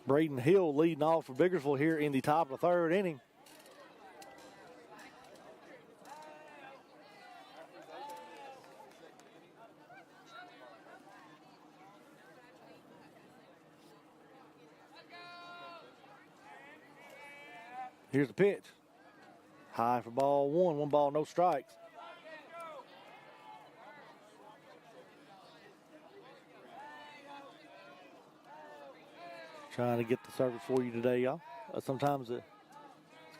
Braden Hill leading off for Biggersville here in the top of the third inning. Here's the pitch. High for ball one. 1 ball, no strikes. Trying to get the service for you today, y'all. Sometimes the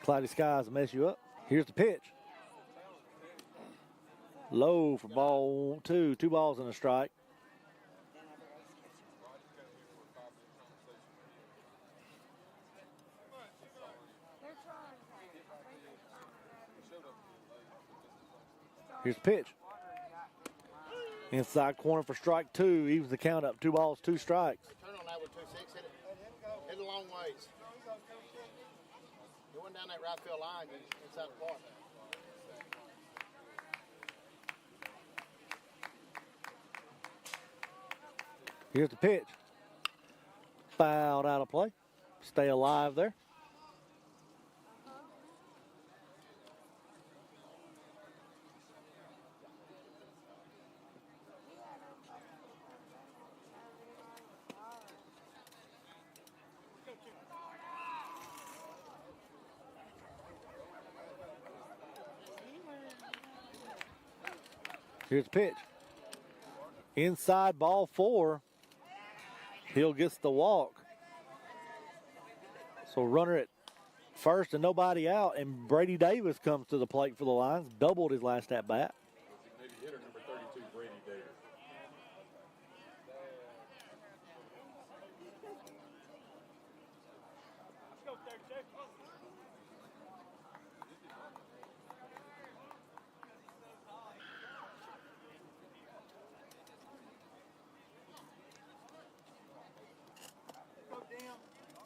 cloudy skies mess you up. Here's the pitch. Low for ball 2. 2 balls and a strike. Here's the pitch. Inside corner for strike 2. Evens the count up. 2 balls, 2 strikes. Turn on that with 2-6. Hit it. Hit it a long ways. You went down that right field line inside the park. Here's the pitch. Fouled out of play. Stay alive there. Here's the pitch. Inside ball 4. Hill gets the walk. So runner at first and nobody out, and Brady Davis comes to the plate for the Lions. Doubled his last at bat. Maybe hitter number 32, Brady Davis.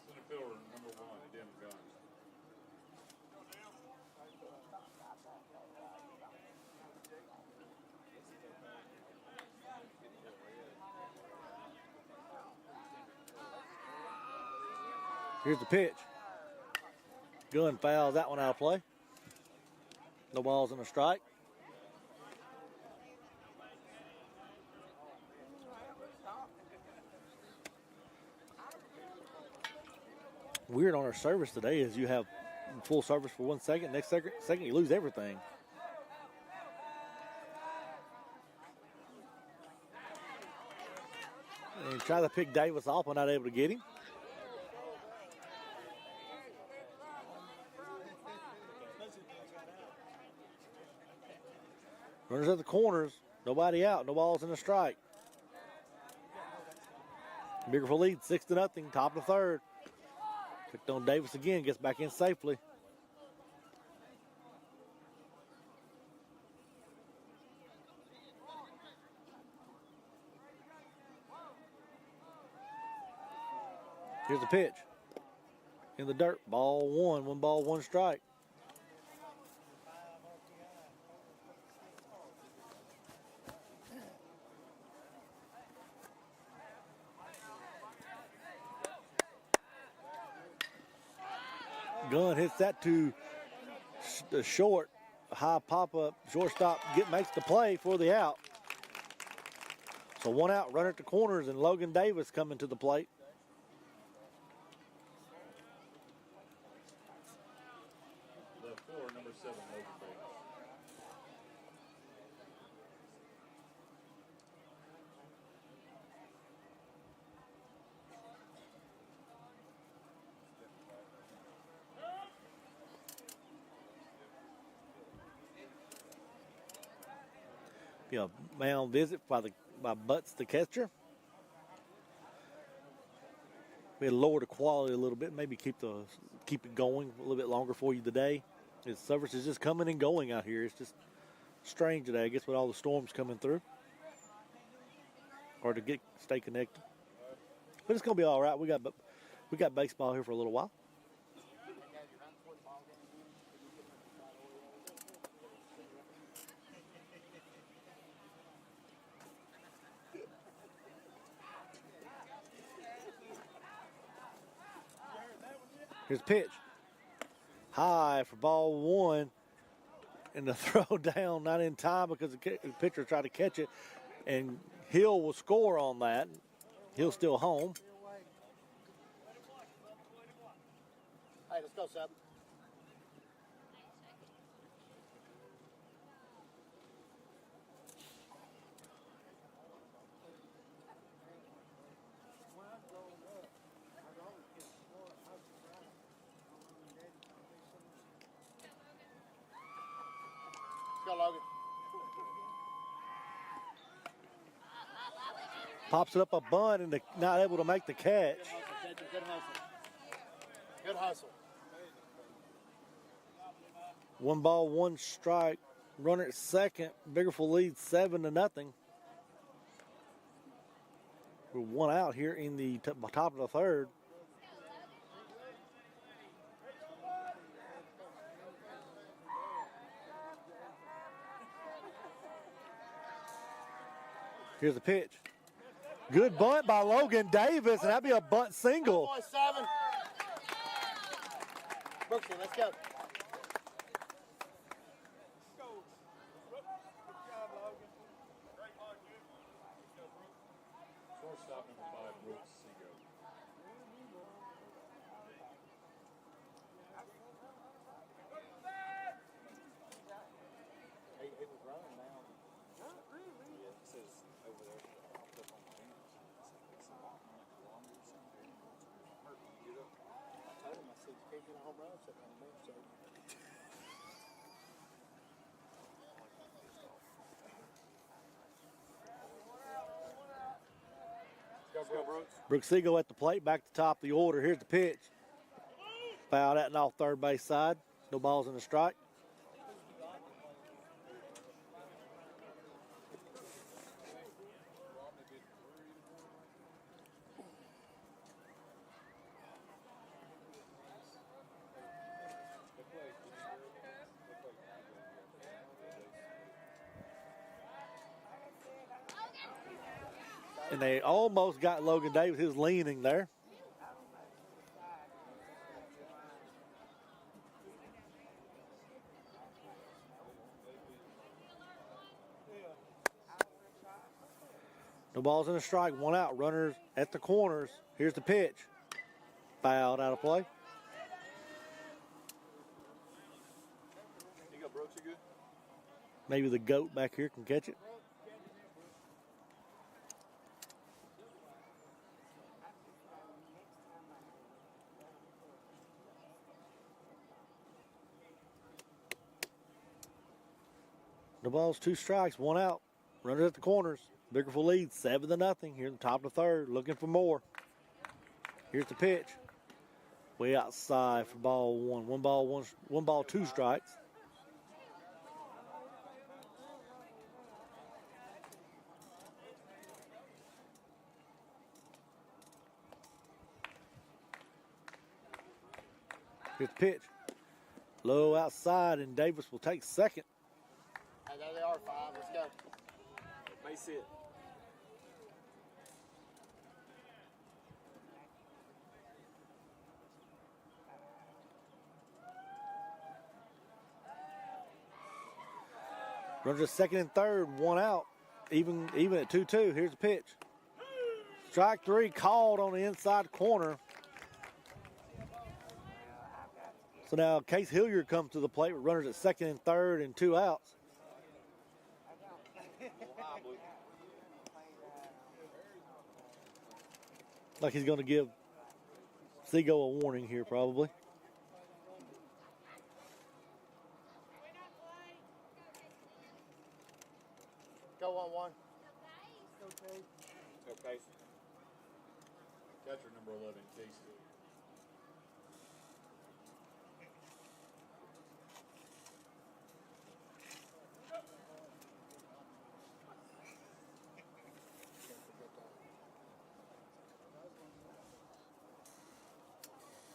Center fielder number 1, Dim Guns. Here's the pitch. Gunn fouls that one out of play. No balls and a strike. Weird on our service today is you have full service for 1 second. Next second you lose everything. And try to pick Davis off, but not able to get him. Runners at the corners. Nobody out. No balls in the strike. Biggersville lead 6-0. Top of the third. Picked on Davis again. Gets back in safely. Here's the pitch. In the dirt. Ball 1. 1 ball, 1 strike. Gunn hits that to the short, high pop-up, shortstop makes the play for the out. So 1 out, runner at the corners, and Logan Davis coming to the plate. Left 4, number 7, Logan Davis. Be a mound visit by Butts, the catcher. We had lowered the quality a little bit, maybe keep it going a little bit longer for you today. His service is just coming and going out here. It's just strange today, I guess, with all the storms coming through. Hard to stay connected. But it's gonna be all right. We got baseball here for a little while. Here's the pitch. High for ball one. And the throw down, not in time because the pitcher tried to catch it. And Hill will score on that. Hill's still home. Hey, let's go, Seb. Let's go, Logan. Pops it up a bunt and not able to make the catch. Good hustle. Good hustle. 1 ball, 1 strike. Runner at second. Biggersville leads 7-0. We're 1 out here in the top of the third. Here's the pitch. Good bunt by Logan Davis, and that'd be a bunt single. Boy, 7. Brooksy, let's go. Shortstop number 5, Brooks Seago. He was running now. Yeah, it says over there, I'll click on my fingers. It's a lot more longer or something. Hurt when you get up. I told him, I said, you can't get a home run sitting on the bench, so. Let's go, Brooks. Brooks Seago at the plate, back to top of the order. Here's the pitch. Fouled out and off third base side. No balls in the strike. And they almost got Logan Davis. He was leaning there. No balls in the strike. 1 out. Runners at the corners. Here's the pitch. Fouled out of play. You go, Brooks, you good? Maybe the goat back here can catch it. No balls, 2 strikes, 1 out. Runners at the corners. Biggersville leads 7-0 here in the top of the third. Looking for more. Here's the pitch. Way outside for ball 1. 1 ball, 2 strikes. Here's the pitch. Low outside, and Davis will take second. Hey, there they are, 5. Let's go. Base hit. Runners at second and third, 1 out. Even at 2-2. Here's the pitch. Strike 3 called on the inside corner. So now Case Hilliard comes to the plate with runners at second and third and 2 outs. Like he's going to give Seago a warning here probably. Go 1-1. Okay. Catcher number 11, Casey.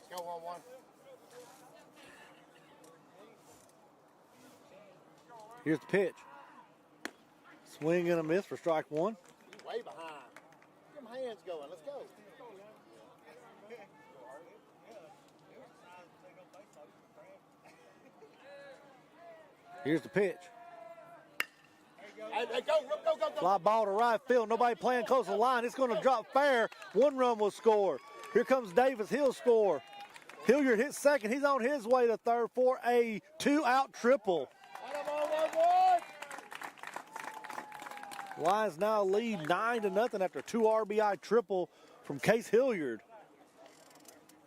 Go 1-1. Here's the pitch. Swing and a miss for strike 1. Way behind. Get them hands going. Let's go. Here's the pitch. Hey, go. Fly ball to right field. Nobody playing close to the line. It's going to drop fair. 1 run will score. Here comes Davis. He'll score. Hilliard hits second. He's on his way to third for a 2-out triple. Lions now lead 9-0 after 2 RBI triple from Case Hilliard.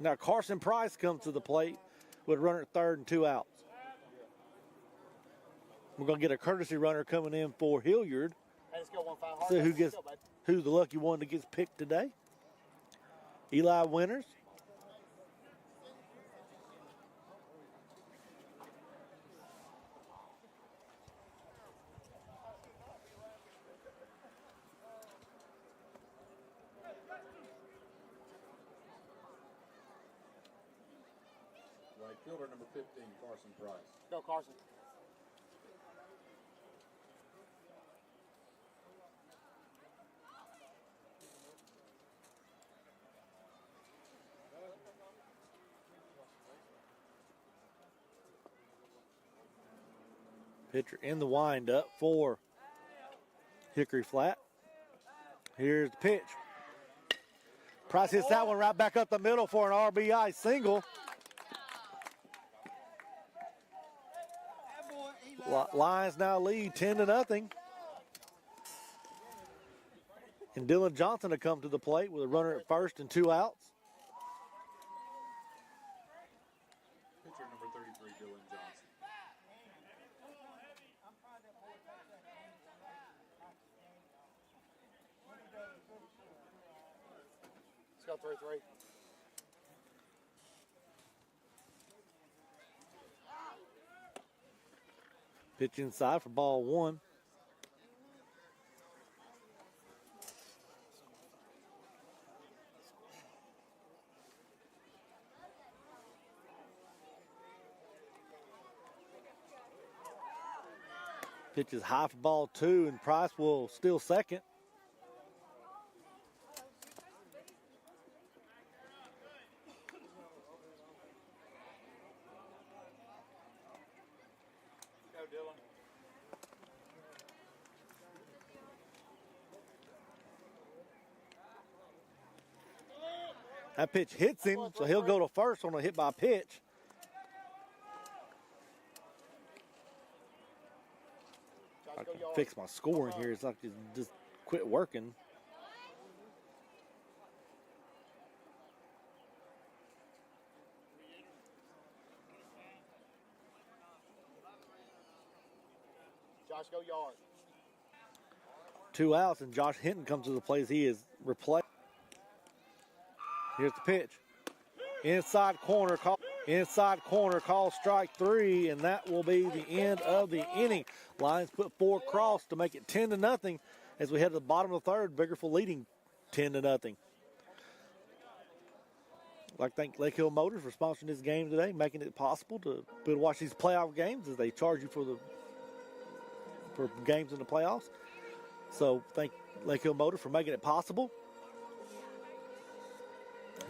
Now Carson Price comes to the plate with a runner at third and 2 outs. We're going to get a courtesy runner coming in for Hilliard. Hey, let's go 1-5 hard. See who Let's gets go, baby. who's the lucky one that gets picked today. Eli Winters. Right fielder number 15, Carson Price. Go, Carson. Pitcher in the windup for Hickory Flat. Here's the pitch. Price hits that one right back up the middle for an RBI single. Lions now lead 10-0. And Dylan Johnson to come to the plate with a runner at first and 2 outs. Pitcher number 33, Dylan Johnson. Let's go 3-3. Pitch inside for ball 1. Pitch is high for ball 2, and Price will steal second. Go, Dylan. That pitch hits him, so he'll go to first on a hit by pitch. I can fix my scoring here. It's like it just quit working. Josh, go yard. 2 outs, and Josh Hinton comes to the plate as he is replaced. Here's the pitch. Inside corner, call strike 3, and that will be the end of the inning. Lions put 4 across to make it 10-0 as we head to the bottom of the third. Biggersville leading 10-0. I'd like to thank Lake Hill Motors for sponsoring this game today, making it possible to be able to watch these playoff games as they charge you for games in the playoffs. So thank Lake Hill Motors for making it possible.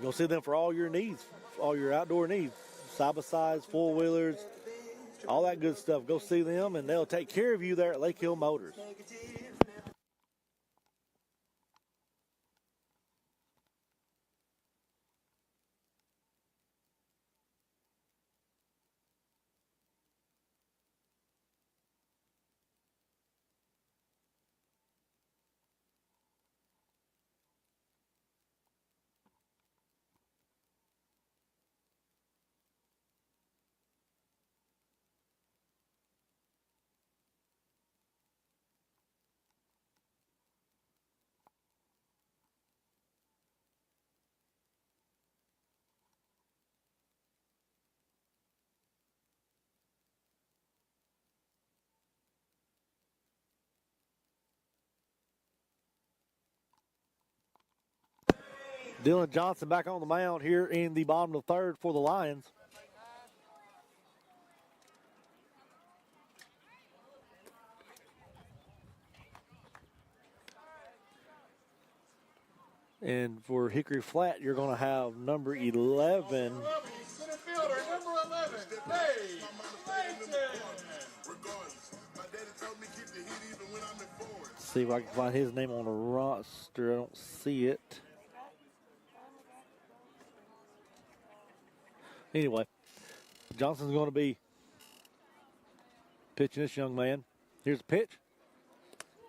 Go see them for all your needs, all your outdoor needs, side-by-sides, four-wheelers, all that good stuff. Go see them, and they'll take care of you there at Lake Hill Motors. Dylan Johnson back on the mound here in the bottom of the third for the Lions. And for Hickory Flat, you're going to have number 11. Center fielder, number 11, Dave Layton. See if I can find his name on the roster. I don't see it. Anyway, Johnson's going to be pitching this young man. Here's the pitch.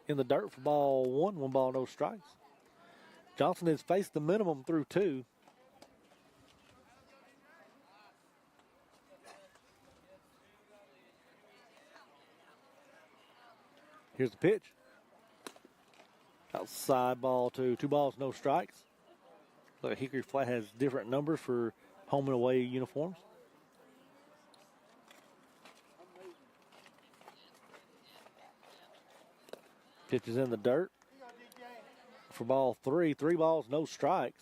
In the dirt for ball one. 1 ball, no strikes. Johnson has faced the minimum through 2. Here's the pitch. Outside ball 2. 2 balls, no strikes. Looks like Hickory Flat has different numbers for home and away uniforms. Pitch is in the dirt for ball 3. 3 balls, no strikes.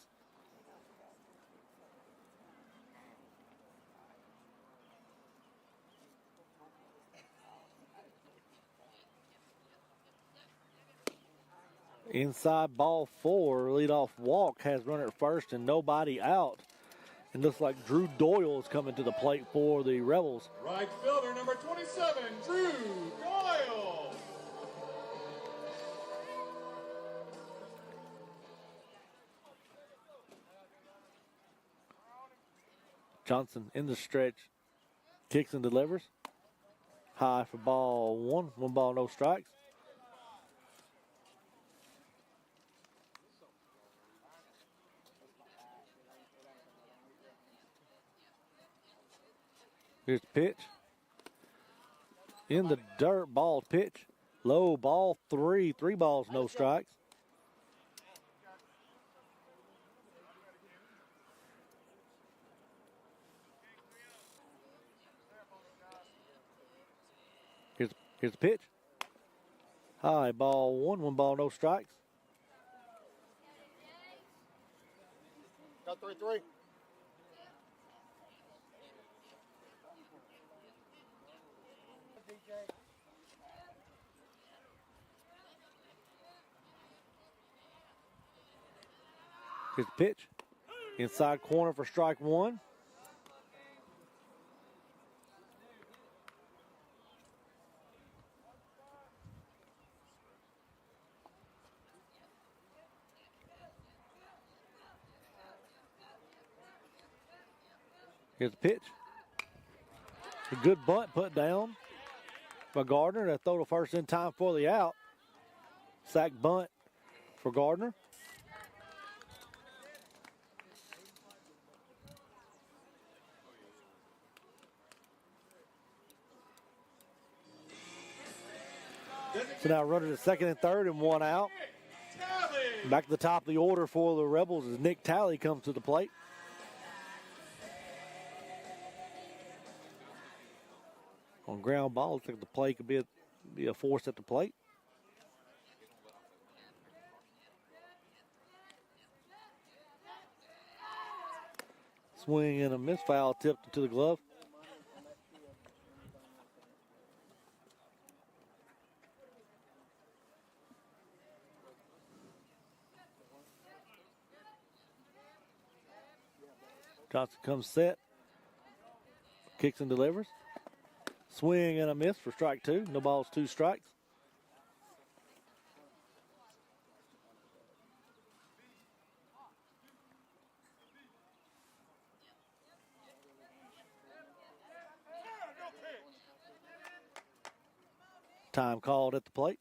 Inside ball 4, leadoff walk, has runner at first and nobody out. It looks like Drew Doyle is coming to the plate for the Rebels. Right fielder number 27, Drew Doyle. Johnson in the stretch, kicks and delivers. High for ball 1. 1 ball, no strikes. Here's the pitch. In the dirt, ball pitch. Low, ball 3. 3 balls, no strikes. Here's the pitch. High, ball 1. 1 ball, no strikes. Got 3-3. Here's the pitch. Inside corner for strike 1. Here's the pitch. A good bunt put down by Gardner. That throw to first in time for the out. Sack bunt for Gardner. So now running to second and third and 1 out. Back to the top of the order for the Rebels as Nick Talley comes to the plate. On ground ball, looks like the play could be a force at the plate. Swing and a miss, foul tipped to the glove. Johnson comes set. Kicks and delivers. Swing and a miss for strike 2. No balls, 2 strikes. Time called at the plate.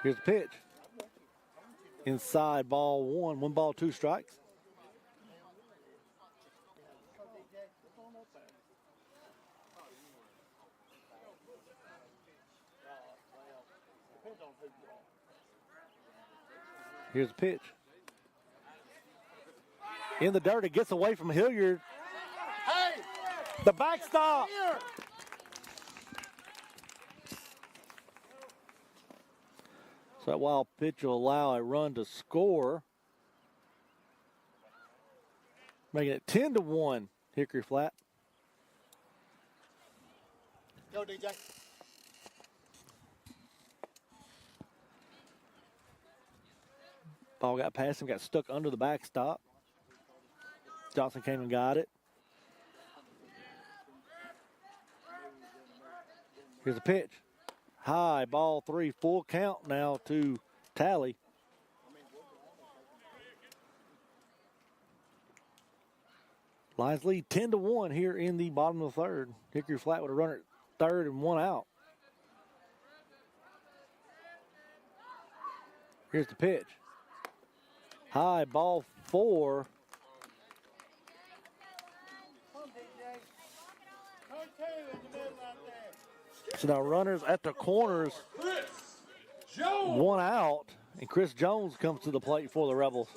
Here's the pitch. Inside ball 1. 1 ball, 2 strikes. Here's the pitch. In the dirt, it gets away from Hilliard. Hey! The backstop. Here! So that wild pitch will allow a run to score. Making it 10-1, Hickory Flat. Go, DJ. Ball got past him, got stuck under the backstop. Johnson came and got it. Here's the pitch. High, ball 3, full count now to Tally. Lions lead 10-1 here in the bottom of the third. Hickory Flat with a runner at third and 1 out. Here's the pitch. High, ball 4. So now runners at the corners. 1 out, and Chris Jones comes to the plate for the Rebels.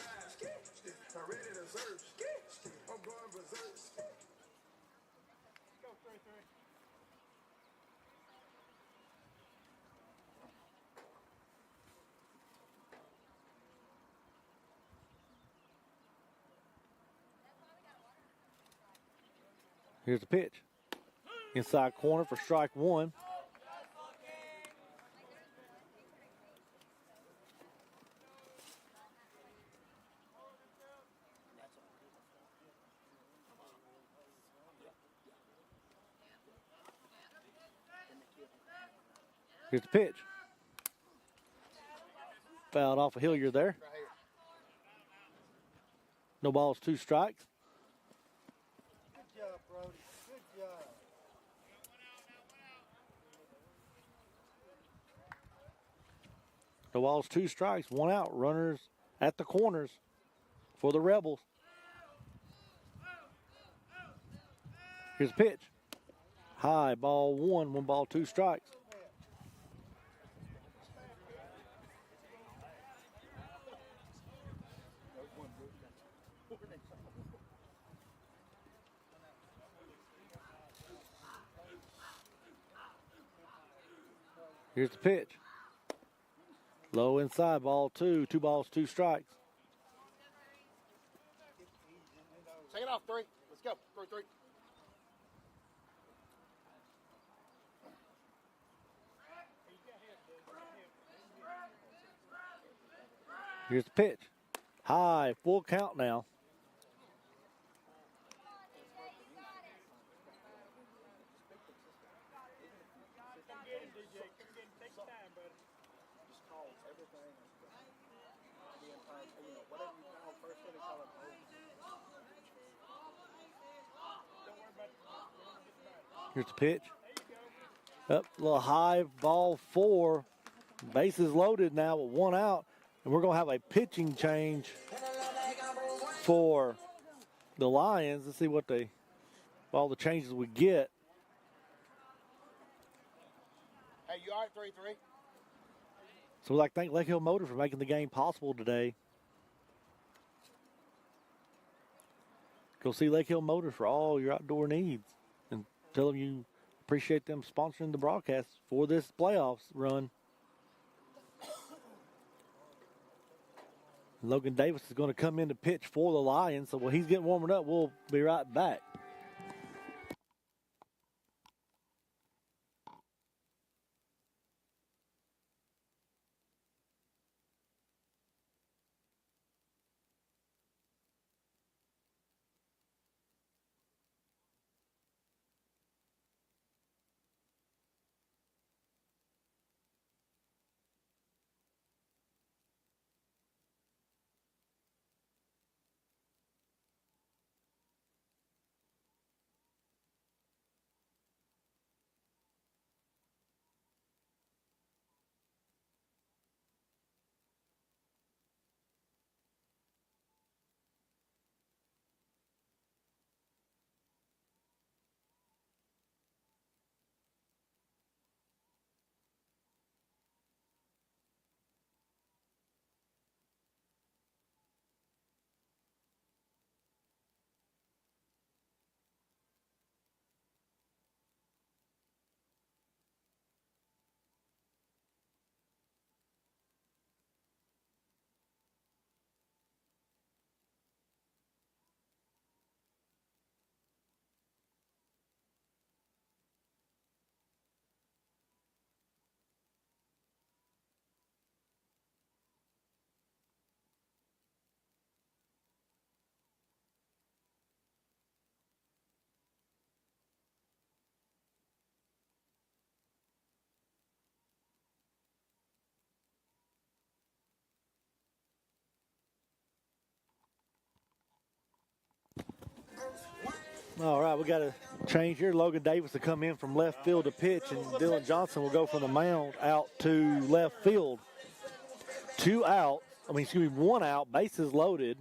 Here's the pitch. Inside corner for strike 1. Here's the pitch. Fouled off of Hilliard there. No balls, 2 strikes. Good job, Brody. Good job. No balls, 2 strikes, 1 out. Runners at the corners for the Rebels. Here's the pitch. High, ball 1, 1 ball, 2 strikes. Here's the pitch. Low inside, ball 2, 2 balls, 2 strikes. Take it off, 3. Let's go. 3-3. Here's the pitch. High, full count now. Here's the pitch. Up, a little high, ball 4. Bases loaded now with 1 out. And we're going to have a pitching change for the Lions. Let's see what all the changes we get. Hey, you all right, 3-3? So we'd like to thank Lake Hill Motor for making the game possible today. Go see Lake Hill Motor for all your outdoor needs. And tell them you appreciate them sponsoring the broadcast for this playoffs run. Logan Davis is going to come in to pitch for the Lions. So while he's getting warmed up, we'll be right back. All right, we got to change here. Logan Davis to come in from left field to pitch, and Dylan Johnson will go from the mound out to left field. 1 out, bases loaded.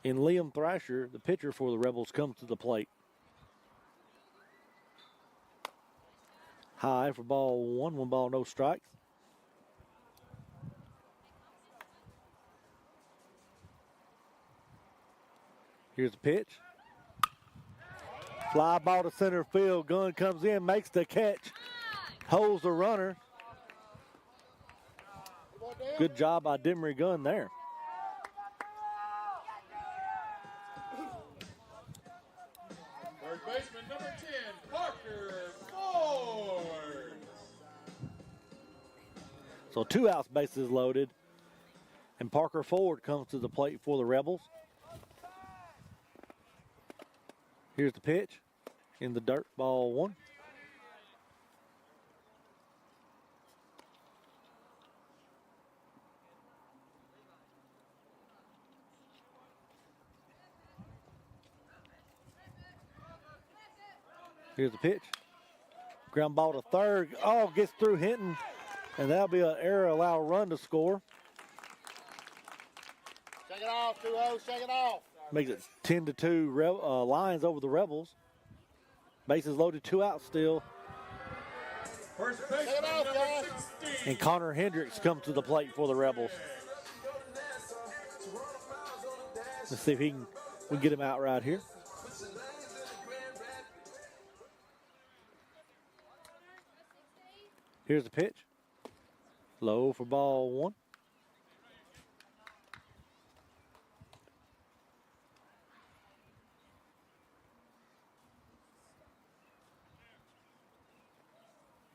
And Liam Thrasher, the pitcher for the Rebels, comes to the plate. High for ball 1 ball, no strikes. Here's the pitch. Fly ball to center field. Gunn comes in, makes the catch, holds the runner. Good job by Demery Gunn there. Third baseman number 10, Parker Ford. So 2 outs, bases loaded. And Parker Ford comes to the plate for the Rebels. Here's the pitch in the dirt, ball 1. Here's the pitch. Ground ball to third. Oh, gets through Hinton. And that'll be an error, allow a run to score. Shake it off, 2-0, shake it off. Makes it 10-2 Lions over the Rebels. Bases loaded, 2 outs still. First baseman number 16. And Connor Hendricks comes to the plate for the Rebels. Let's see if we can get him out right here. Here's the pitch. Low for ball 1.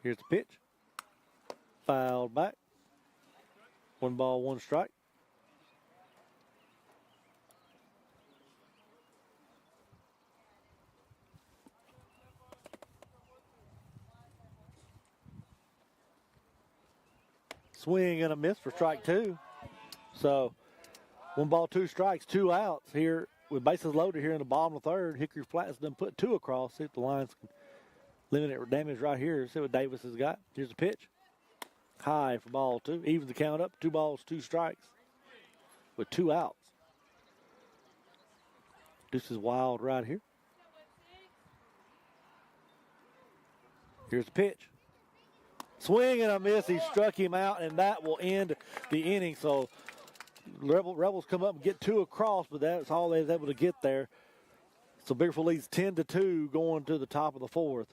Here's the pitch. Fouled back. 1 ball, 1 strike. Swing and a miss for strike 2. So 1 ball, 2 strikes, 2 outs here with bases loaded here in the bottom of the third. Hickory Flats done put 2 across. See if the Lions can limit it damage right here. See what Davis has got. Here's the pitch. High for ball 2. Evens the count up. 2 balls, 2 strikes with 2 outs. This is wild right here. Here's the pitch. Swing and a miss. He struck him out, and that will end the inning. So Rebels come up and get 2 across, but that's all they was able to get there. So Biggersville leads 10-2 going to the top of the 4th.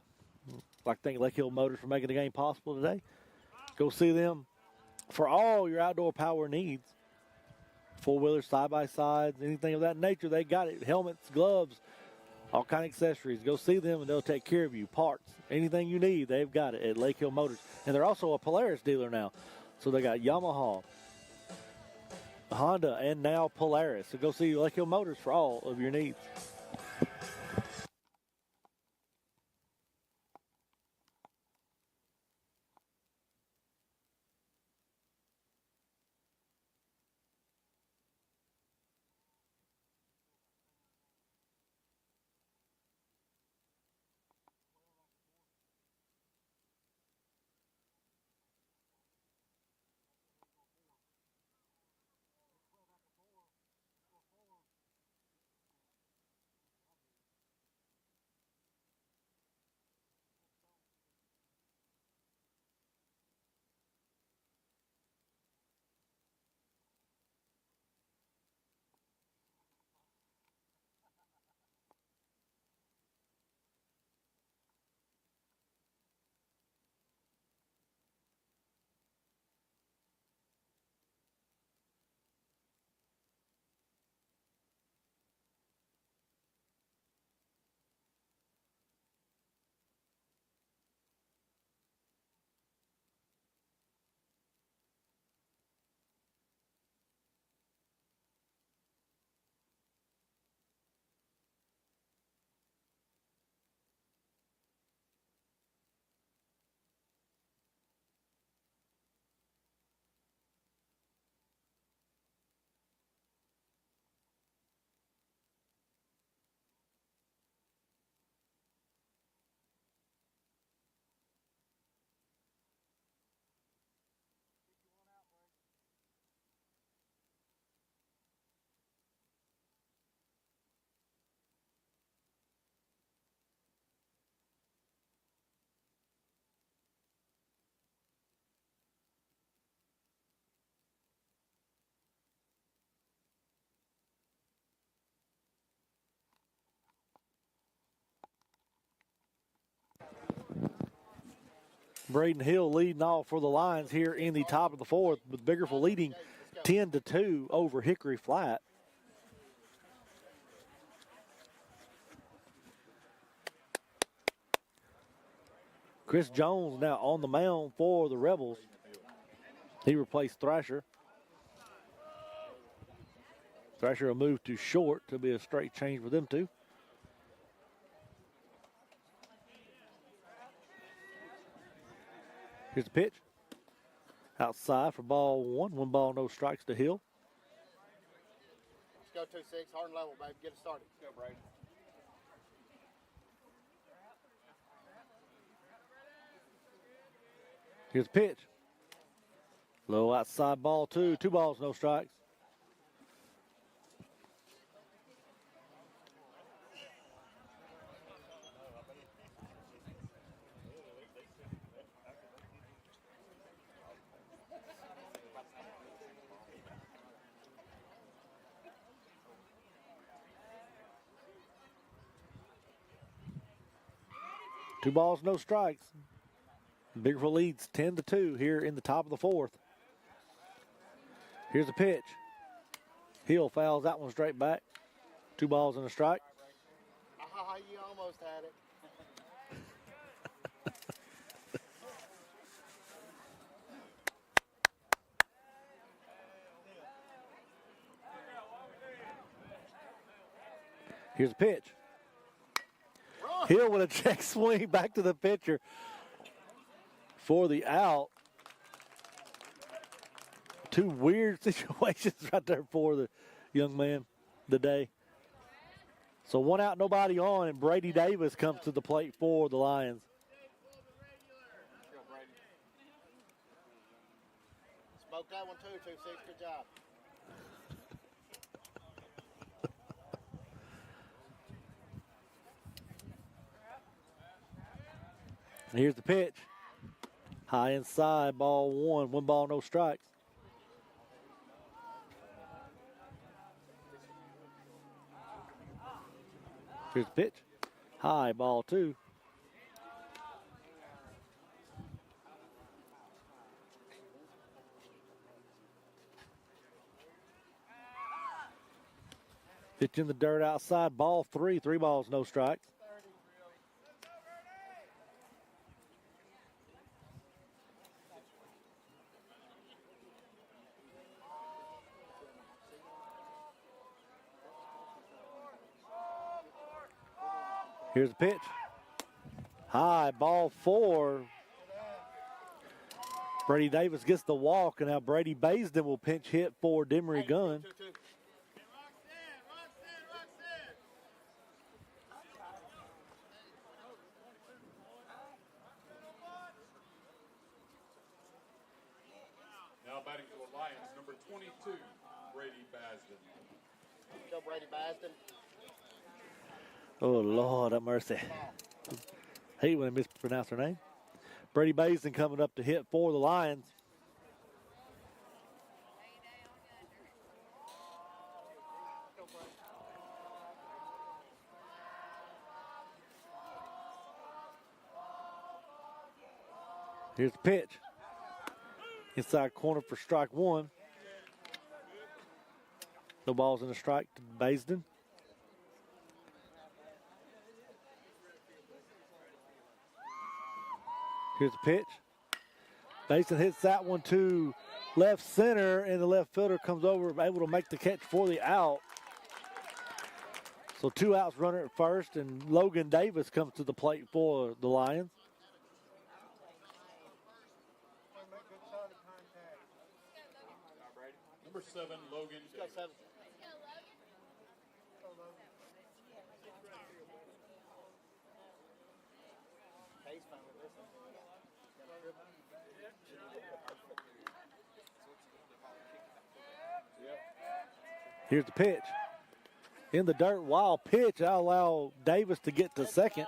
I'd like to thank Lake Hill Motors for making the game possible today. Go see them for all your outdoor power needs. 4-wheelers, side-by-sides, anything of that nature, they got it. Helmets, gloves, all kind of accessories. Go see them, and they'll take care of you. Parts, anything you need, they've got it at Lake Hill Motors. And they're also a Polaris dealer now. So they got Yamaha, Honda, and now Polaris. So go see Lake Hill Motors for all of your needs. Braden Hill leading off for the Lions here in the top of the fourth, with Biggersville leading 10-2 over Hickory Flat. Chris Jones now on the mound for the Rebels. He replaced Thrasher. Thrasher will move to short to be a straight change for them two. Here's the pitch. Outside for ball one. 1 ball, no strikes to Hill. Let's go 2-6, hard and level, baby. Get it started. Let's go, Brady. Here's the pitch. Low outside ball two. 2 balls, no strikes. Two balls, no strikes. Biggersville leads 10-2 here in the top of the fourth. Here's the pitch. Hill fouls that one straight back. 2 balls and a strike. You almost had it. Here's the pitch. Hill with a check swing back to the pitcher for the out. 2 weird situations right there for the young man today. So 1 out, nobody on, and Brady Davis comes to the plate for the Lions. Let's go, Brady. Smoked that one too, 2-6. Good job. And here's the pitch. High inside, ball 1. 1 ball, no strikes. Here's the pitch. High, ball 2. Pitch in the dirt outside, ball 3. 3 balls, no strikes. Here's the pitch. High, ball 4. Brady Davis gets the walk, and now Brady Baisden will pinch hit for Demery Gunn. 2-2. Now batting for the Lions, number 22, Brady Basden. Go Brady Basden. Oh, Lord have mercy. Hate when I mispronounce her name. Brady Baisden coming up to hit for the Lions. Here's the pitch. Inside corner for strike 1. No balls in a strike to Baisden. Here's the pitch. Basin hits that one to left center, and the left fielder comes over, able to make the catch for the out. So 2 outs, runner at first, and Logan Davis comes to the plate for the Lions. Number 7, Logan Let's go Davis. 7. Case found with this one. Here's the pitch. In the dirt, wild pitch. I'll allow Davis to get to second.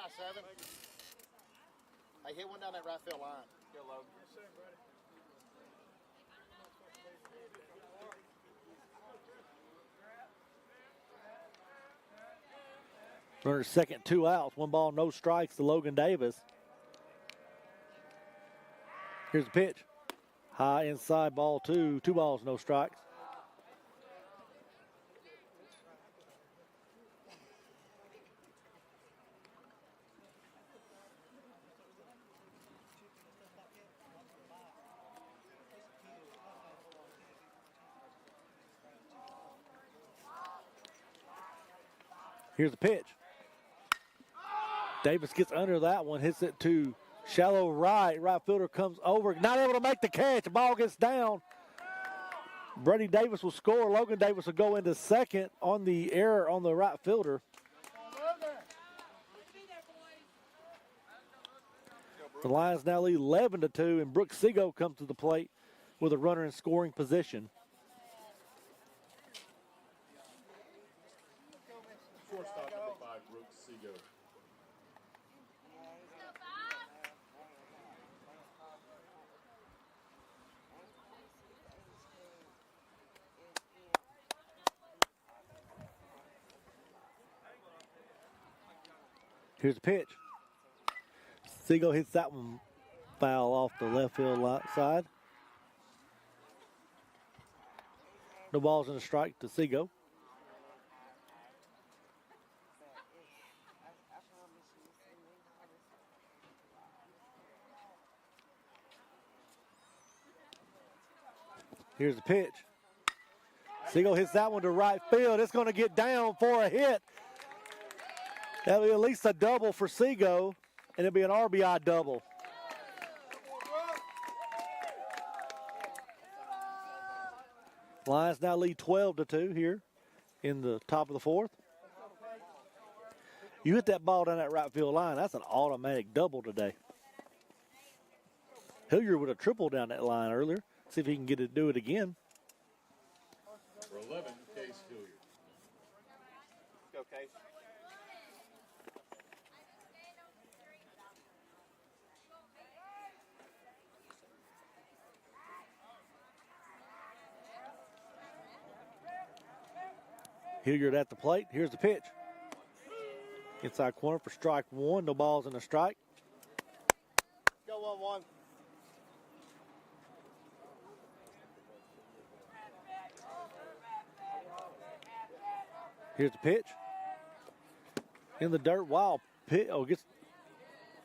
Hey, hit one down that right field line. Go, Logan. Runner at second, 2 outs. 1 ball, no strikes to Logan Davis. Here's the pitch. High inside, ball two. 2 balls, no strikes. Here's the pitch. Davis gets under that one, hits it to shallow right. Right fielder comes over, not able to make the catch. The ball gets down. Brady Davis will score. Logan Davis will go into second on the error on the right fielder. The Lions now lead 11-2, and Brooks Seago comes to the plate with a runner in scoring position. Shortstop number 5, Brooks Seago. Here's the pitch. Seago hits that one foul off the left field side. No balls and a strike to Seago. Here's the pitch. Seago hits that one to right field. It's going to get down for a hit. That'll be at least a double for Seago, and it'll be an RBI double. Lions now lead 12-2 here in the top of the fourth. You hit that ball down that right field line, that's an automatic double today. Hilliard would have tripled down that line earlier. See if he can do it again. For 11, Case Hilliard. Go, Case. Hilliard at the plate. Here's the pitch. Inside corner for strike one. No balls and a strike. Go 1-1. Here's the pitch. In the dirt, wild pitch. Oh, gets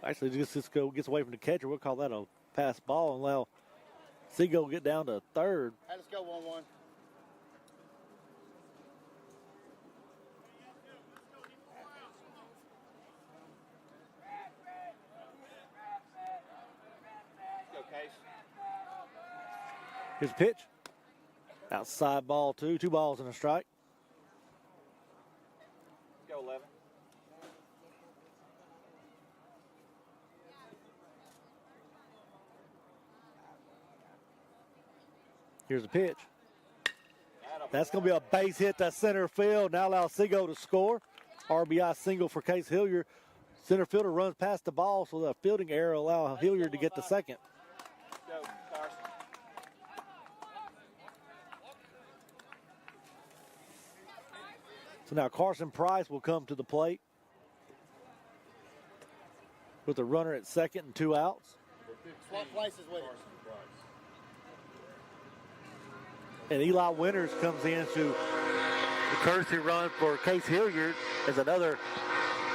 away from the catcher. We'll call that a pass ball and allow Seago get down to third. Hey, let's go 1-1. Go, Case. Here's the pitch. Outside ball two. 2 balls and a strike. Go, 11. Here's the pitch. That's going to be a base hit to center field. Now allow Seago to score. RBI single for Case Hilliard. Center fielder runs past the ball, so the fielding error allow Hilliard to get the second. Go, Carson. So now Carson Price will come to the plate with a runner at second and 2 outs. Swap places with him. Carson Price. And Eli Winters comes in to the courtesy run for Case Hilliard as another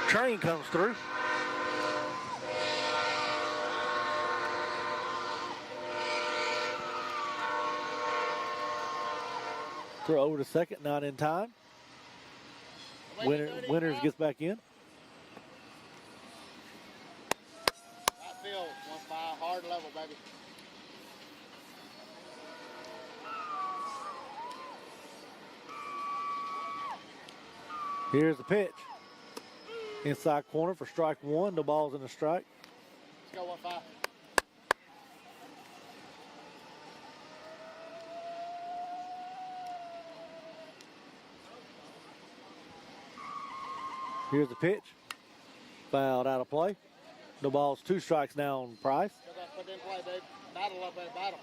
train comes through. Throw over to second, not in time. Winters gets back in. Right field, 1-5, hard level, baby. Here's the pitch. Inside corner for strike one. No balls in the strike. Let's go 1-5. Here's the pitch. Fouled out of play. No balls, 2 strikes now on Price. Still got to put it in play, babe. Battle up there, battle.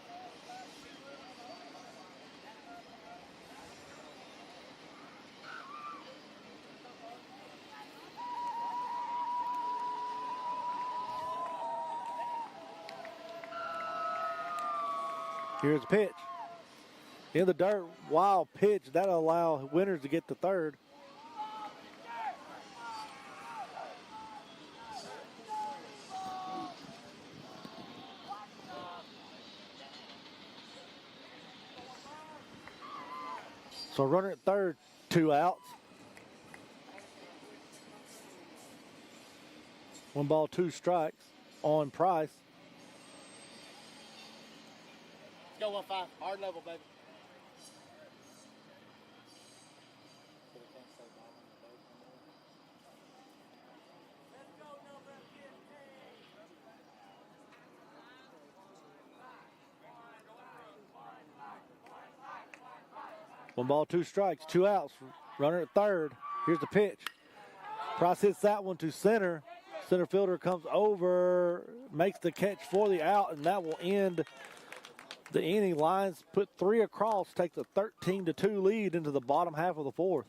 Here's the pitch. In the dirt, wild pitch. That'll allow Winters to get to third. So runner at third, 2 outs. 1 ball, 2 strikes on Price. Let's go 1-5. Hard level, baby. 1 ball, 2 strikes, 2 outs. Runner at third. Here's the pitch. Price hits that one to center. Center fielder comes over, makes the catch for the out, and that will end the inning. Lions put 3 across, take the 13-2 lead into the bottom half of the fourth.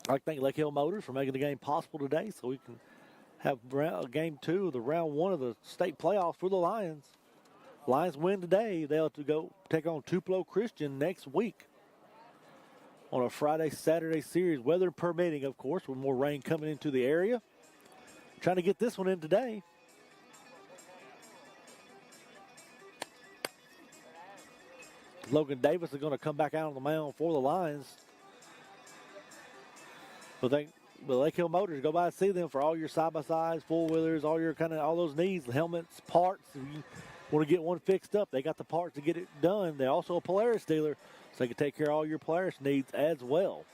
I'd like to thank Lake Hill Motors for making the game possible today so we can have game 2 of the round 1 of the state playoffs for the Lions. Lions win today. They'll have to go take on Tupelo Christian next week on a Friday-Saturday series, weather permitting, of course, with more rain coming into the area. Trying to get this one in today. Logan Davis is going to come back out on the mound for the Lions. But Lake Hill Motors, go by and see them for all your side-by-sides, four-wheelers, all those needs, helmets, parts. If you want to get one fixed up, they got the parts to get it done. They're also a Polaris dealer, so they can take care of all your Polaris needs as well.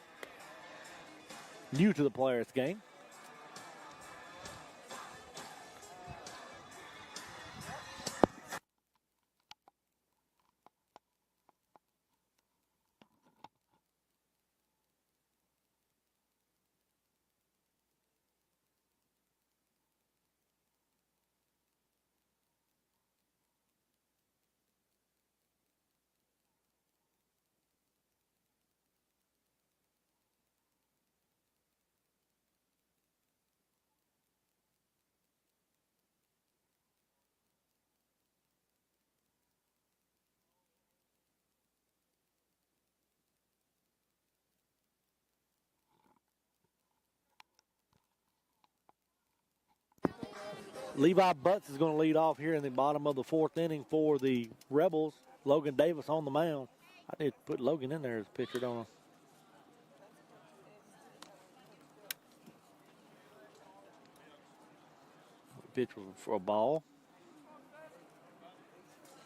New to the Polaris game. Levi Butts is going to lead off here in the bottom of the fourth inning for the Rebels. Logan Davis on the mound. I need to put Logan in there as a pitcher, don't I? Pitch for a ball.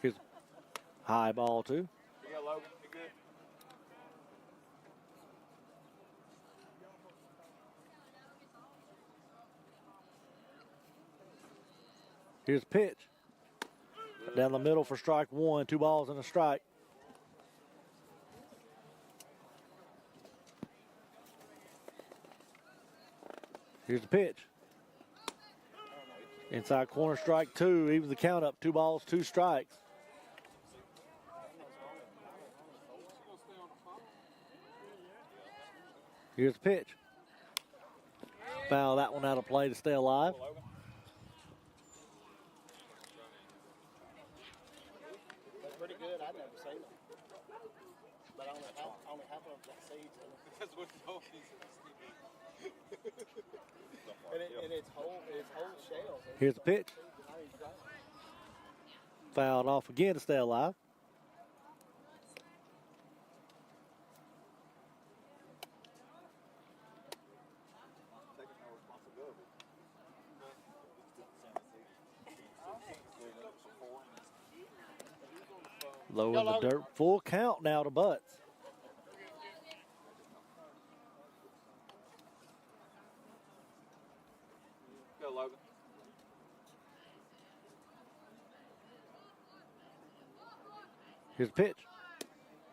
Here's a high ball, too. You go, Logan. You good? Here's a pitch. Down the middle for strike 1. 2 balls and a strike. Here's the pitch. Inside corner, strike 2. Evens the count up. 2 balls, 2 strikes. Here's the pitch. Foul that one out of play to stay alive. That's pretty good. I've never seen them. But only half of them got seeds in them. That's what the And it's whole shells. Here's the pitch. Fouled off again to stay alive. Low in the dirt. Full count now to Butts. Go, Logan. Here's the pitch.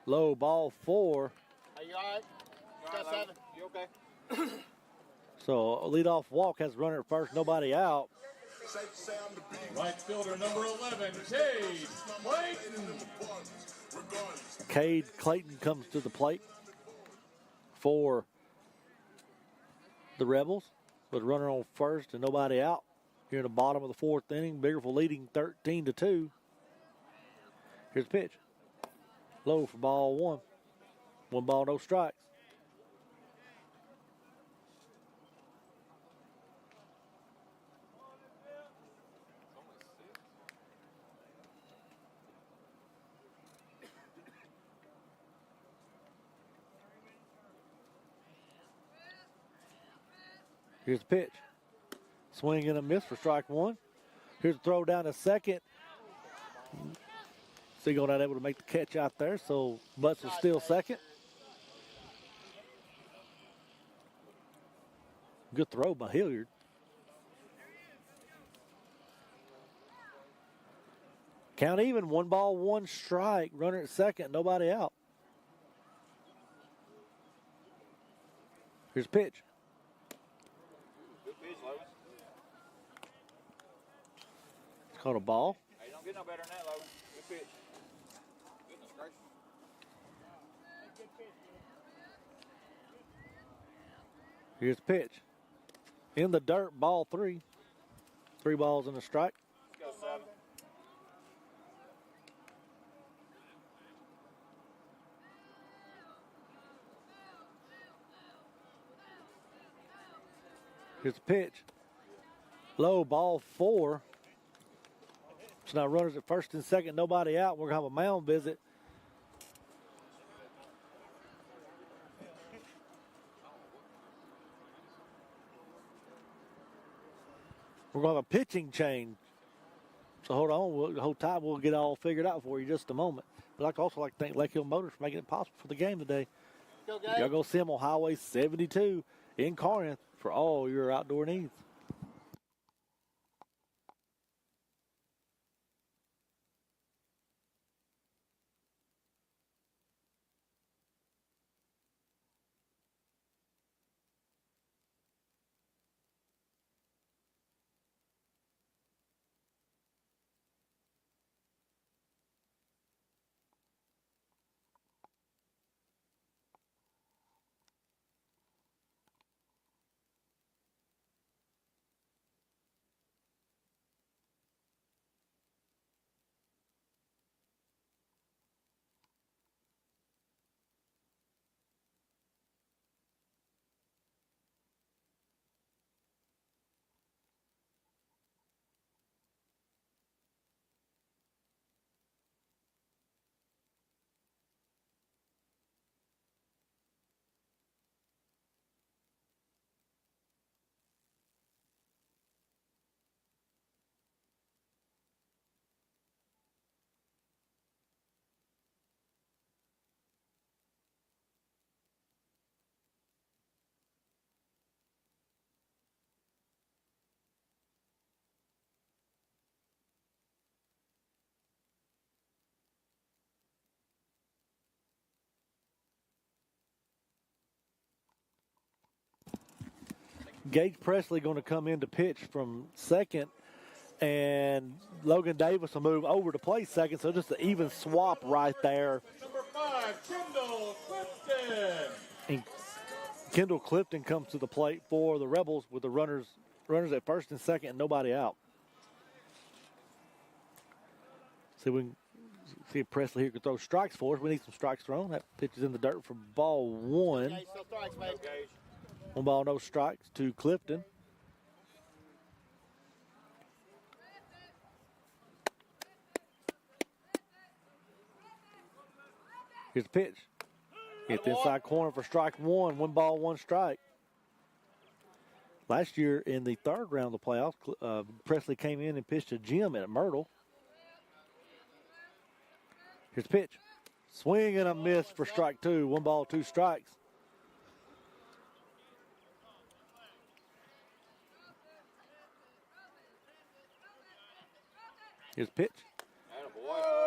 Low, ball 4. Are you all right? Got 7. You okay? So a leadoff walk has runner at first, nobody out. Right fielder number 11, Cade Clayton. Cade Clayton comes to the plate for the Rebels with runner on first and nobody out. here in the bottom of the fourth inning. Biggersville leading 13-2. Here's the pitch. Low for ball one. 1 ball, no strikes. Here's the pitch. Swing and a miss for strike one. Here's the throw down to second. Seagull not able to make the catch out there, so Butts is still second. Good throw by Hilliard. Count even, 1 ball, 1 strike. Runner at second, nobody out. Here's the pitch. Good pitch, Lois. It's called a ball. Hey, don't get no better than that, Lois. Good pitch. Goodness gracious. Here's the pitch. In the dirt, ball 3. 3 balls and a strike. Let's go, 7. Here's the pitch. Low, ball 4. So now runners at first and second, nobody out. We're going to have a mound visit. We're going to have a pitching change. So hold on, hold tight. We'll get it all figured out for you in just a moment. But I'd also like to thank Lake Hill Motors for making it possible for the game today. Go, Y'all go see them on Highway 72 in Corinth for all your outdoor needs. Gage Presley going to come in to pitch from second, and Logan Davis will move over to play second, so just an even swap right there. Number 5, Kendall Clifton. And Kendall Clifton comes to the plate for the Rebels with the runners at first and second and nobody out. See if Presley here can throw strikes for us. We need some strikes thrown. That pitch is in the dirt for ball 1. Okay, still strikes, mate. 1 ball, no strikes to Clifton. Here's the pitch. Hit the inside corner for strike 1. 1 ball, 1 strike. Last year in the third round of the playoffs, Presley came in and pitched a gym at Myrtle. Here's the pitch. Swing and a miss for strike 2. 1 ball, 2 strikes. Here's the pitch.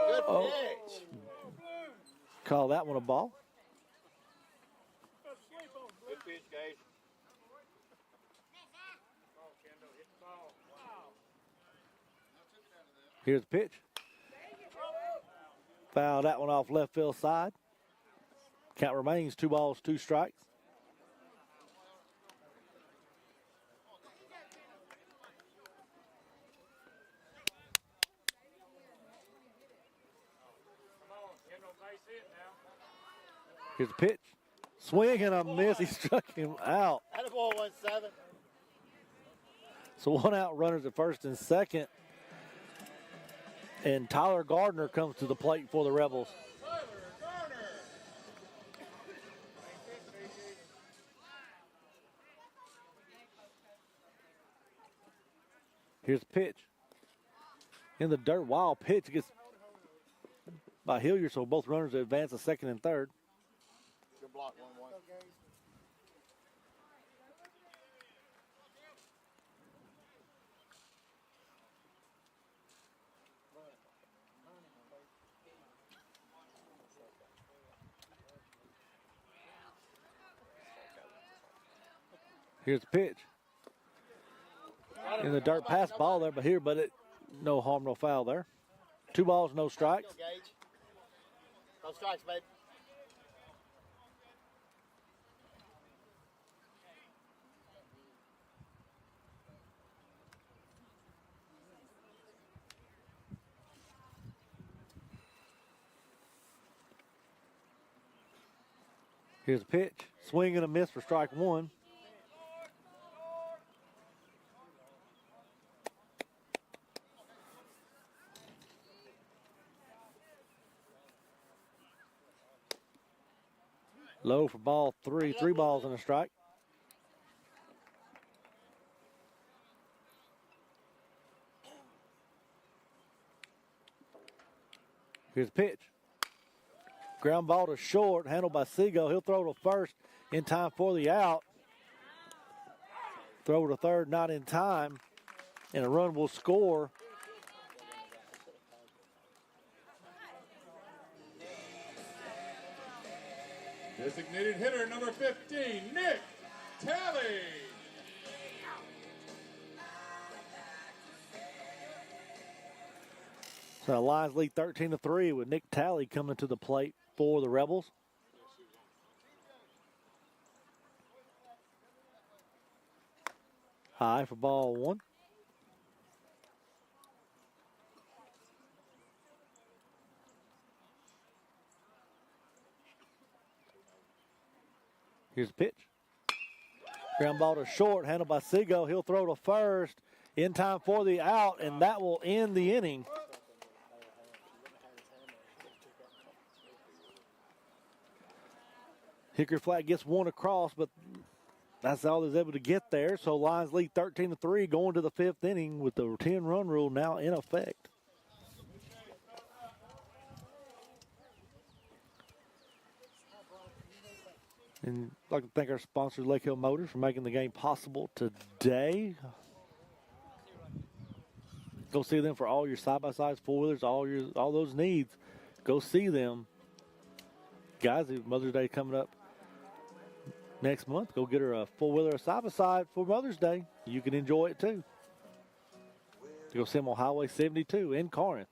Good Oh. pitch. Call that one a ball. Good pitch, Gage. Here's the pitch. Foul that one off left field side. Count remains 2 balls, 2 strikes. Here's the pitch. Swing and a miss. He struck him out. That ball went 7. So 1 out, runners at first and second. And Tyler Gardner comes to the plate for the Rebels. Here's the pitch. In the dirt, wild pitch gets by Hilliard, so both runners advance to second and third. Good block, 1-1. Here's the pitch. In the dirt, pass ball there, but no harm, no foul there. 2 balls, no strikes. Go, Gage. No strikes, babe. Here's the pitch. Swing and a miss for strike 1. Low for ball 3. 3 balls and a strike. Here's the pitch. Ground ball to short, handled by Seagull. He'll throw to first in time for the out. Throw to third, not in time. And a run will score. Designated hitter number 15, Nick Talley. So Lions lead 13-3 with Nick Talley coming to the plate for the Rebels. High for ball 1. Here's the pitch. Ground ball to short, handled by Seagull. He'll throw to first in time for the out, and that will end the inning. Hickory Flat gets 1 across, but that's all he's able to get there. So Lions lead 13-3 going to the 5th inning with the 10-run rule now in effect. And I'd like to thank our sponsor, Lake Hill Motors, for making the game possible today. Go see them for all your side-by-sides, four-wheelers, all those needs. Go see them. Guys, Mother's Day coming up next month. Go get her a four-wheeler, a side-by-side for Mother's Day. You can enjoy it too. Go see them on Highway 72 in Corinth.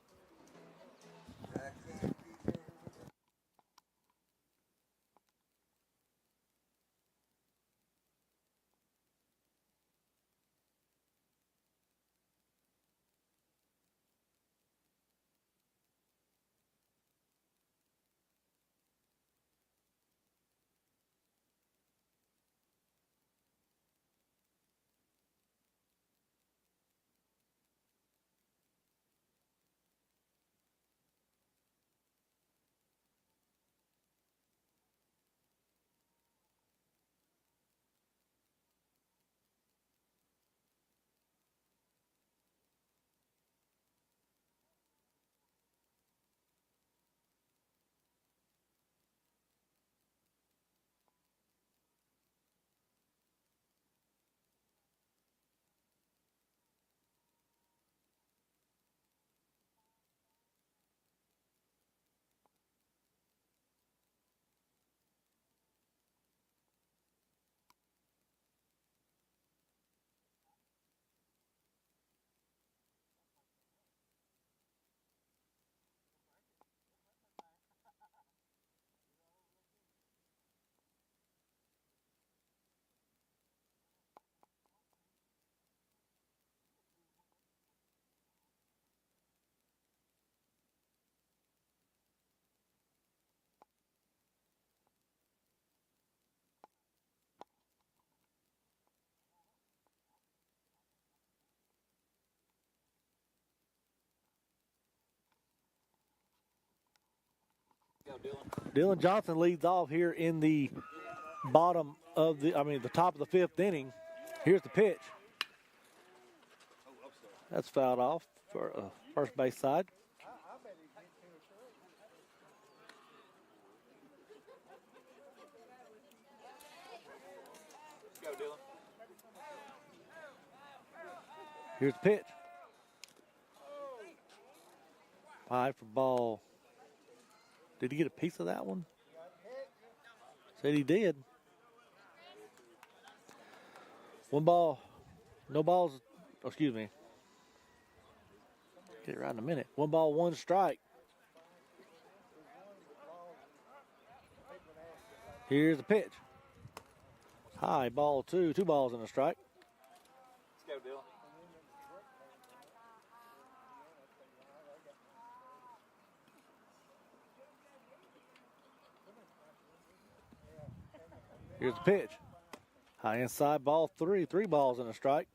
Dylan Johnson leads off here in the the top of the 5th inning. Here's the pitch. That's fouled off for first base side. Go, Dylan. Here's the pitch. High for ball. Did he get a piece of that one? Said he did. 1 ball. No balls. Oh, excuse me. Get it right in a minute. 1 ball, 1 strike. Here's the pitch. High ball 2. 2 balls and a strike. Let's go, Dylan. Here's the pitch. High inside ball 3. 3 balls and a strike.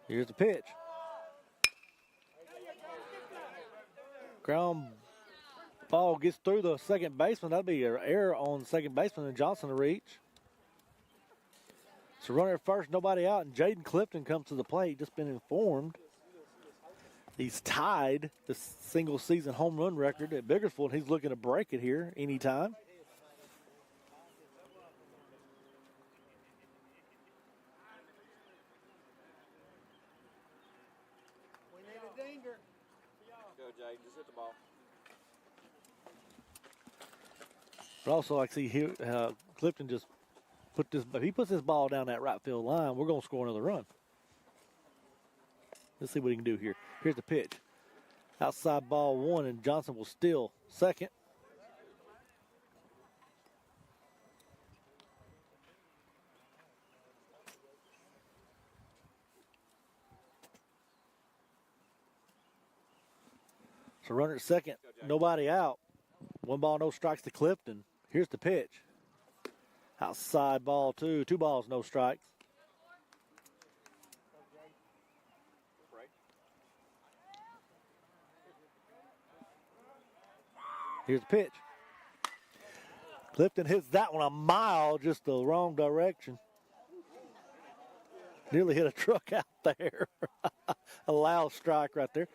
Here's the pitch. Ground ball gets through the second baseman. That'll be an error on second baseman and Johnson to reach. So runner at first, nobody out, and Jaden Clifton comes to the plate. Just been informed he's tied the single season home run record at Biggersville, and he's looking to break it here anytime. We need a dinger. Go, Jay. Just hit the ball. But also, I see here, Clifton just if he puts this ball down that right field line, we're going to score another run. Let's see what he can do here. Here's the pitch. Outside ball 1, and Johnson will steal second. So runner at second, nobody out. 1 ball, no strikes to Clifton. Here's the pitch. Outside ball 2. 2 balls, no strikes. Here's the pitch. Clifton hits that one a mile, just the wrong direction. Nearly hit a truck out there. A loud strike right there.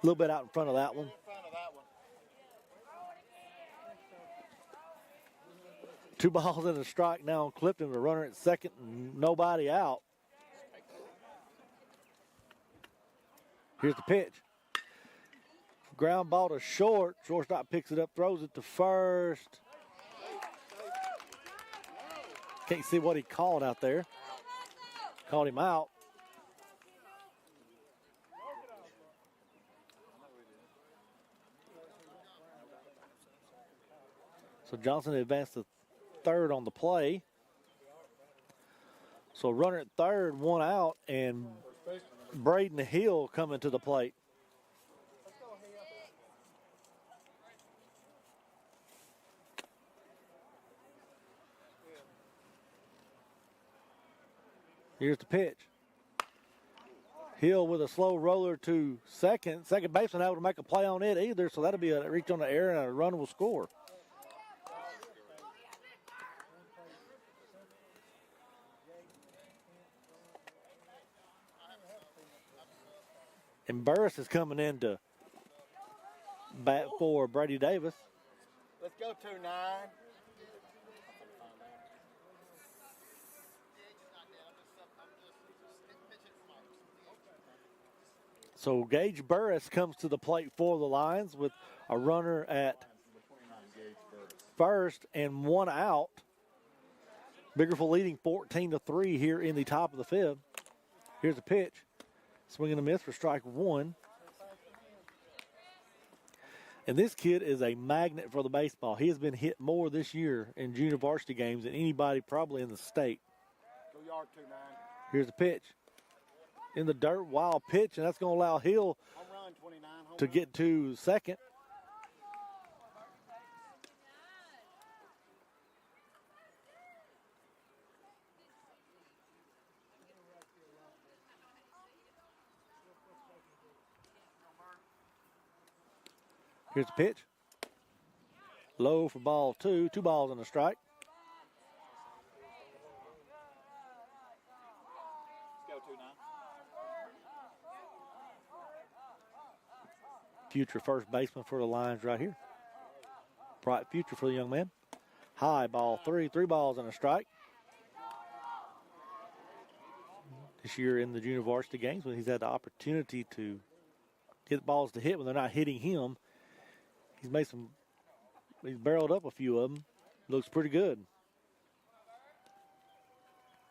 A little bit out in front of that one. In front of that one. 2 balls and a strike now on Clifton. The runner at second and nobody out. Here's the pitch. Ground ball to short. Shortstop picks it up, throws it to first. Can't see what he called out there. Called him out. So Johnson advanced to third on the play. So runner at third, 1 out, and Braden Hill coming to the plate. Here's the pitch. Hill with a slow roller to second. Second baseman able to make a play on it either, so that'll be a reach on the air and a run will score. And Burris is coming in to bat for Brady Davis. Let's go 2-9. So Gage Burris comes to the plate for the Lions with a runner at first and 1 out. Biggersville leading 14-3 here in the top of the 5th. Here's a pitch. Swing and a miss for strike 1. And this kid is a magnet for the baseball. He has been hit more this year in junior varsity games than anybody probably in the state. Go yard 2-9. Here's the pitch. In the dirt, wild pitch, and that's going to allow Hill Home run, 29. Home to run. get to second. Here's the pitch. Low for ball 2. 2 balls and a strike. Let's go 2-9. Future first baseman for the Lions right here. Bright future for the young man. High ball 3. 3 balls and a strike. This year in the junior varsity games when he's had the opportunity to get balls to hit when they're not hitting him, he's barreled up a few of them. Looks pretty good.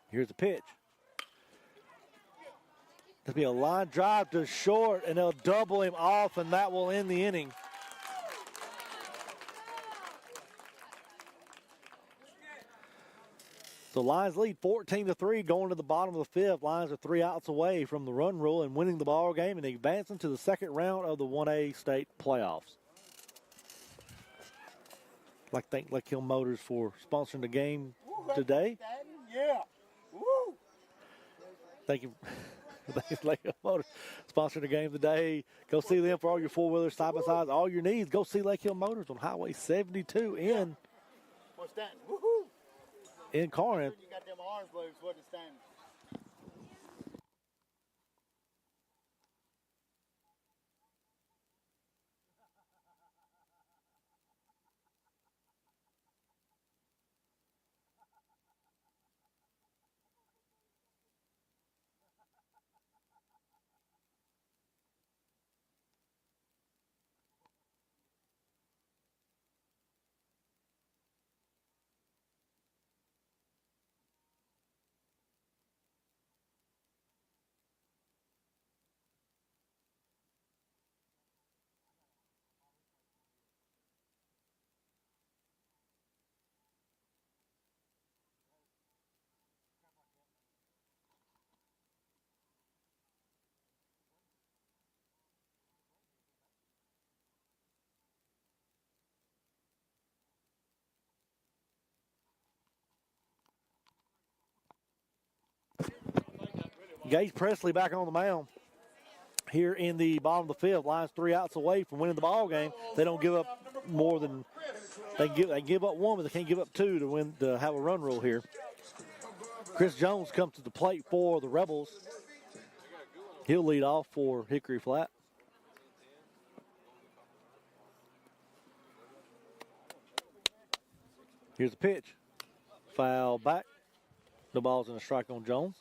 Here's the pitch. There'll be a line drive to short, and they'll double him off, and that will end the inning. The Lions lead 14-3 going to the bottom of the fifth. Lions are 3 outs away from the run rule and winning the ball game and advancing to the second round of the 1A state playoffs. I'd like to thank Lake Hill Motors for sponsoring the game today. Yeah. Woo. Thank you. Thanks, Lake Hill Motors sponsoring the game today. Go see them for all your four-wheelers, side-by-sides, all your needs. Go see Lake Hill Motors on Highway 72 in What's that? Woohoo. in Corinth. You got them orange blues. What is standing? Gage Presley back on the mound here in the bottom of the fifth. Lions 3 outs away from winning the ball game. They don't give up more than they give up 1, but they can't give up 2 to have a run rule here. Chris Jones comes to the plate for the Rebels. He'll lead off for Hickory Flat. Here's the pitch. Foul back. No balls and a strike on Jones.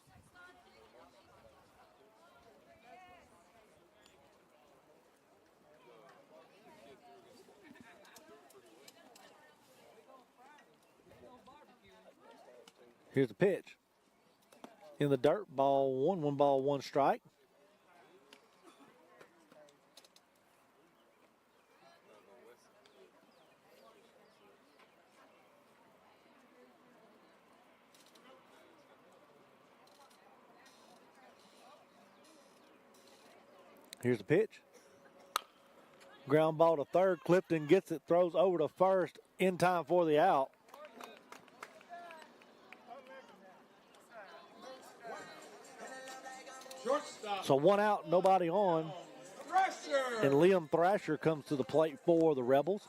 Here's the pitch. In the dirt, ball 1, 1 ball, 1 strike. Here's the pitch. Ground ball to third. Clifton gets it, throws over to first in time for the out. Shortstop. So 1 out, nobody on. Thrasher. And Liam Thrasher comes to the plate for the Rebels.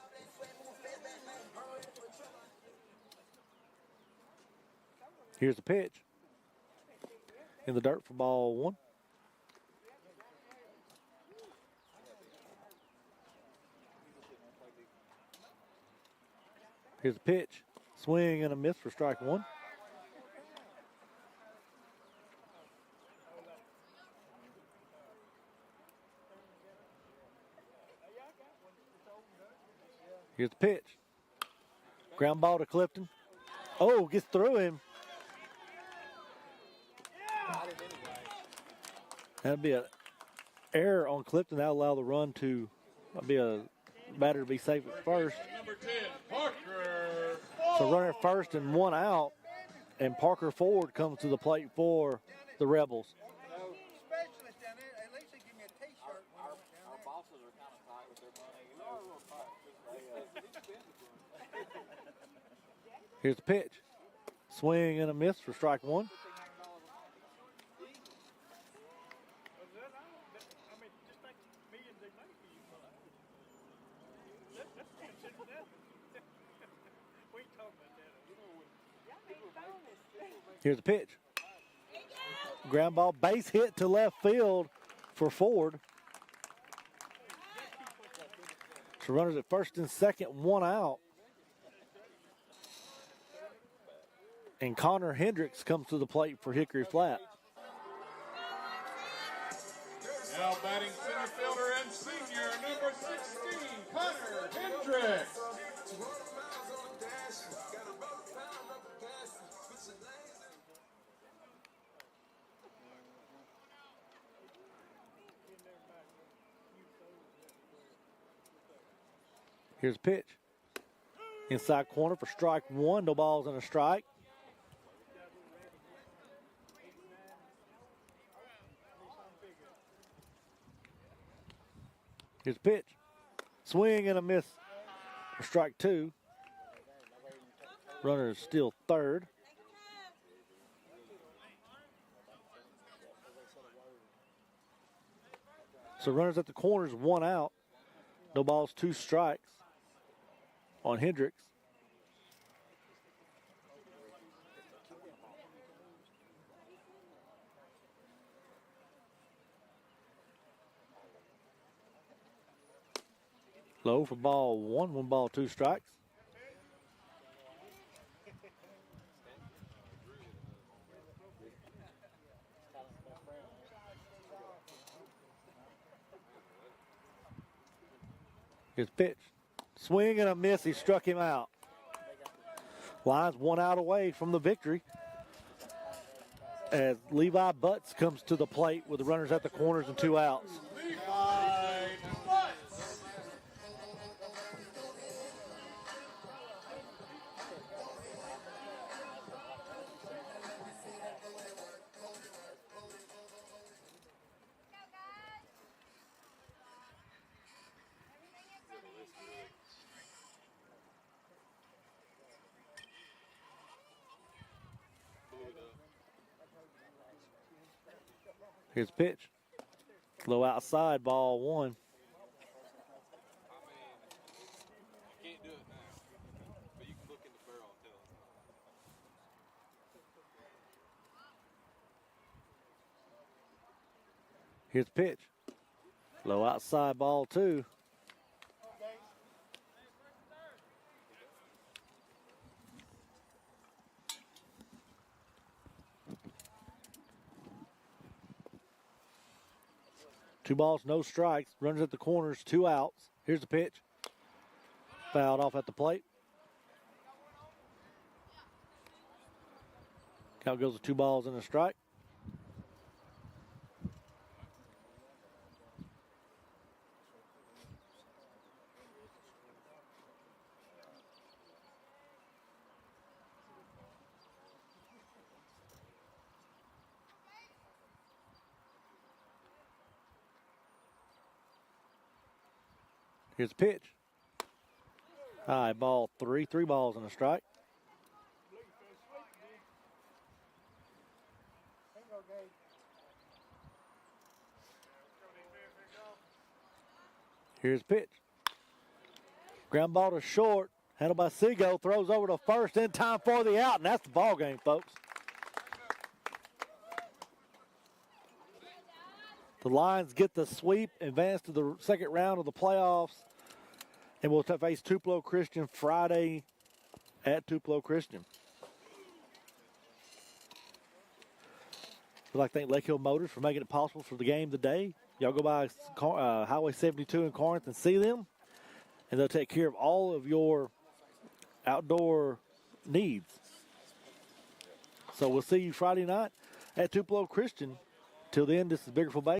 Here's the pitch. In the dirt for ball 1. Here's the pitch. Swing and a miss for strike 1. Here's the pitch. Ground ball to Clifton. Oh, gets through him. That'll be an error on Clifton. That'll allow the run to be a batter to be safe at first. Number 10, Parker. So runner at first and 1 out, and Parker Ford comes to the plate for the Rebels. Specialist down there, at least they give me a T-shirt. Our bosses are kind of tight with their money. You know, a little tight. Here's the pitch. Swing and a miss for strike 1. Here's the pitch. Ground ball, base hit to left field for Ford. So runners at first and second, one out. And Connor Hendricks comes to the plate for Hickory Flat. Now batting center fielder and senior, number 16, Connor Hendricks. Here's a pitch. Inside corner for strike one. No balls and a strike. Here's a pitch. Swing and a miss for strike two. Runner is still third. So runners at the corners, one out. No balls, two strikes on Hendricks. Low for ball one, one ball, two strikes. Here's pitch. Swing and a miss. He struck him out. Lions one out away from the victory as Levi Butts comes to the plate with the runners at the corners and two outs. Here's pitch. Low outside, ball one. You can't do it now, but you can look in the barrel and tell. Here's pitch. Low outside, ball two. Two balls, no strikes. Runners at the corners, two outs. Here's the pitch. Fouled off at the plate. Count goes to two balls and a strike. Here's a pitch. High ball three, three balls and a strike. Here's a pitch. Ground ball to short. Handled by Seago. Throws over to first in time for the out. And that's the ball game, folks. The Lions get the sweep, advance to the second round of the playoffs. And we'll face Tupelo Christian Friday at Tupelo Christian. I'd like to thank Lake Hill Motors for making it possible for the game today. Y'all go by Highway 72 in Corinth and see them. And they'll take care of all of your outdoor needs. So we'll see you Friday night at Tupelo Christian. Till then, this is Biggersville Bay.